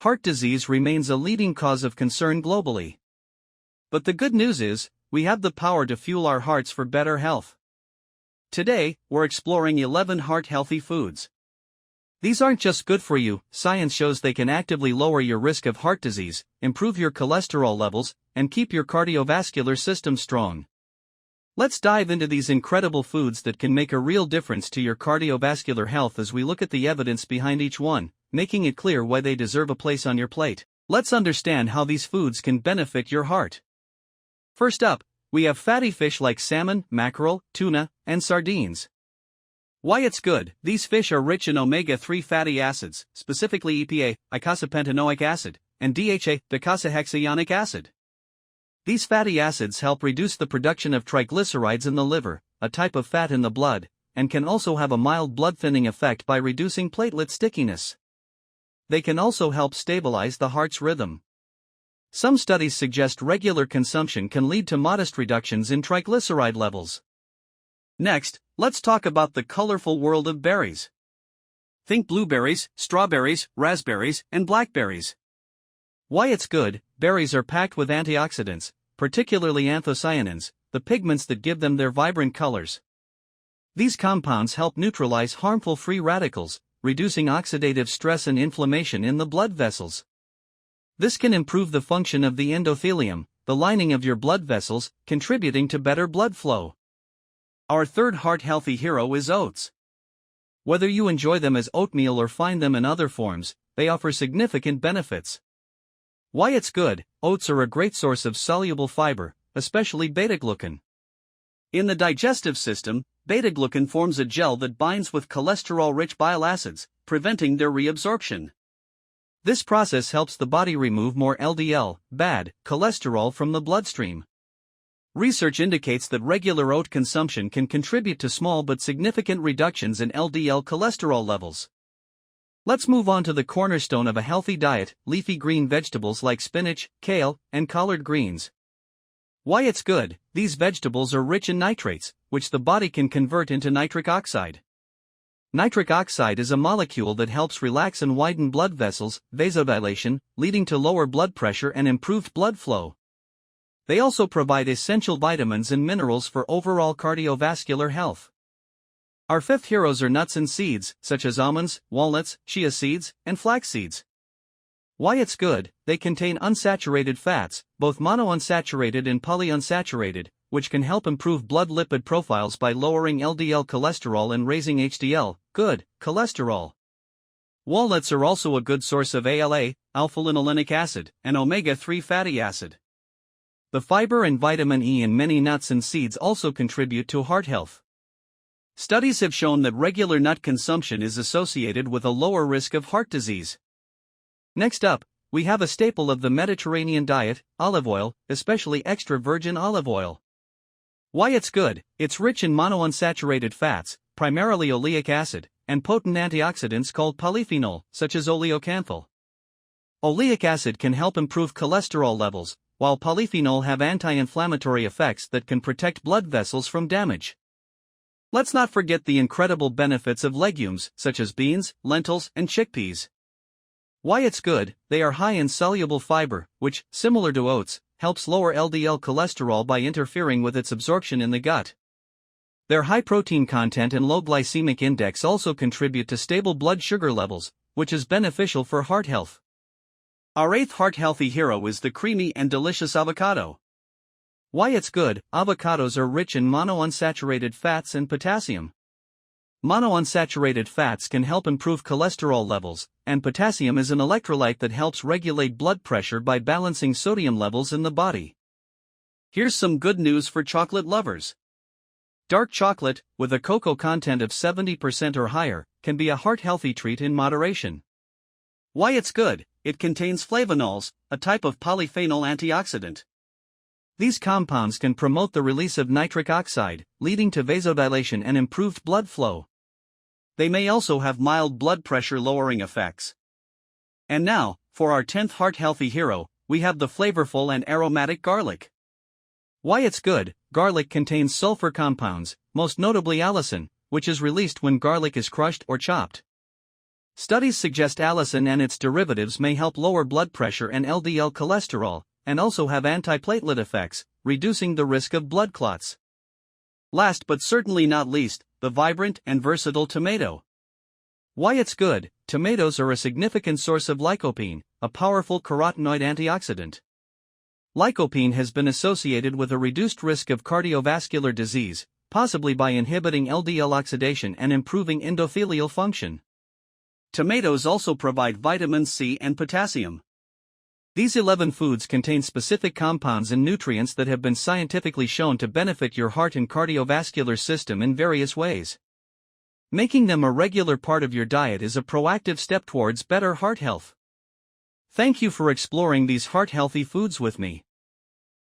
heart disease remains a leading cause of concern globally. But the good news is, we have the power to fuel our hearts for better health. Today, we're exploring 11 heart-healthy foods. These aren't just good for you, science shows they can actively lower your risk of heart disease, improve your cholesterol levels, and keep your cardiovascular system strong. Let's dive into these incredible foods that can make a real difference to your cardiovascular health as we look at the evidence behind each one, making it clear why they deserve a place on your plate. Let's understand how these foods can benefit your heart. First up, we have fatty fish like salmon, mackerel, tuna, and sardines. Why it's good: these fish are rich in omega-3 fatty acids, specifically EPA, eicosapentaenoic acid, and DHA, docosahexaenoic acid. These fatty acids help reduce the production of triglycerides in the liver, a type of fat in the blood, and can also have a mild blood-thinning effect by reducing platelet stickiness. They can also help stabilize the heart's rhythm. Some studies suggest regular consumption can lead to modest reductions in triglyceride levels. Next, let's talk about the colorful world of berries. Think blueberries, strawberries, raspberries, and blackberries. Why it's good: berries are packed with antioxidants, particularly anthocyanins, the pigments that give them their vibrant colors. These compounds help neutralize harmful free radicals, reducing oxidative stress and inflammation in the blood vessels. This can improve the function of the endothelium, the lining of your blood vessels, contributing to better blood flow. Our third heart-healthy hero is oats. Whether you enjoy them as oatmeal or find them in other forms, they offer significant benefits. Why it's good: oats are a great source of soluble fiber, especially beta-glucan. In the digestive system, beta-glucan forms a gel that binds with cholesterol-rich bile acids, preventing their reabsorption. This process helps the body remove more LDL, bad cholesterol, from the bloodstream. Research indicates that regular oat consumption can contribute to small but significant reductions in LDL cholesterol levels. Let's move on to the cornerstone of a healthy diet: leafy green vegetables like spinach, kale, and collard greens. Why it's good: these vegetables are rich in nitrates, which the body can convert into nitric oxide. Nitric oxide is a molecule that helps relax and widen blood vessels, vasodilation, leading to lower blood pressure and improved blood flow. They also provide essential vitamins and minerals for overall cardiovascular health. Our fifth heroes are nuts and seeds, such as almonds, walnuts, chia seeds, and flax seeds. Why it's good: they contain unsaturated fats, both monounsaturated and polyunsaturated, which can help improve blood lipid profiles by lowering LDL cholesterol and raising HDL, good cholesterol. Walnuts are also a good source of ALA, alpha-linolenic acid, and omega-3 fatty acid. The fiber and vitamin E in many nuts and seeds also contribute to heart health. Studies have shown that regular nut consumption is associated with a lower risk of heart disease. Next up, we have a staple of the Mediterranean diet: olive oil, especially extra virgin olive oil. Why it's good: it's rich in monounsaturated fats, primarily oleic acid, and potent antioxidants called polyphenol, such as oleocanthal. Oleic acid can help improve cholesterol levels, while polyphenol have anti-inflammatory effects that can protect blood vessels from damage. Let's not forget the incredible benefits of legumes, such as beans, lentils, and chickpeas. Why it's good: they are high in soluble fiber, which, similar to oats, helps lower LDL cholesterol by interfering with its absorption in the gut. Their high protein content and low glycemic index also contribute to stable blood sugar levels, which is beneficial for heart health. Our eighth heart-healthy hero is the creamy and delicious avocado. Why it's good: avocados are rich in monounsaturated fats and potassium. Monounsaturated fats can help improve cholesterol levels, and potassium is an electrolyte that helps regulate blood pressure by balancing sodium levels in the body. Here's some good news for chocolate lovers. Dark chocolate, with a cocoa content of 70% or higher, can be a heart-healthy treat in moderation. Why it's good: it contains flavonols, a type of polyphenol antioxidant. These compounds can promote the release of nitric oxide, leading to vasodilation and improved blood flow. They may also have mild blood pressure lowering effects. And now, for our 10th heart-healthy hero, we have the flavorful and aromatic garlic. Why it's good: garlic contains sulfur compounds, most notably allicin, which is released when garlic is crushed or chopped. Studies suggest allicin and its derivatives may help lower blood pressure and LDL cholesterol, and also have antiplatelet effects, reducing the risk of blood clots. Last but certainly not least, the vibrant and versatile tomato. Why it's good: tomatoes are a significant source of lycopene, a powerful carotenoid antioxidant. Lycopene has been associated with a reduced risk of cardiovascular disease, possibly by inhibiting LDL oxidation and improving endothelial function. Tomatoes also provide vitamin C and potassium. These 11 foods contain specific compounds and nutrients that have been scientifically shown to benefit your heart and cardiovascular system in various ways. Making them a regular part of your diet is a proactive step towards better heart health. Thank you for exploring these heart-healthy foods with me.